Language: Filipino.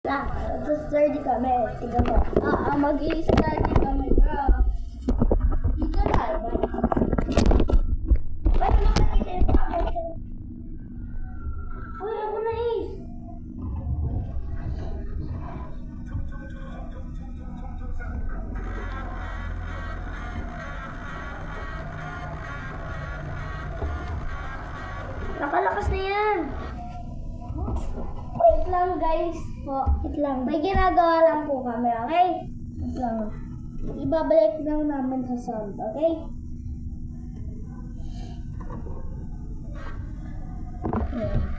Tapos 30 kami. Tignan mo. Mag-i-study kami, bro. Dito na, ba? Ba't makakita yung tablet ko? Uy, ako na eh. Nakalakas na yan. Wait lang guys po. Wait lang. May ginagawa lang po kami, okay? Wait lang. Ibabalik lang namin sa sound, okay? Yeah.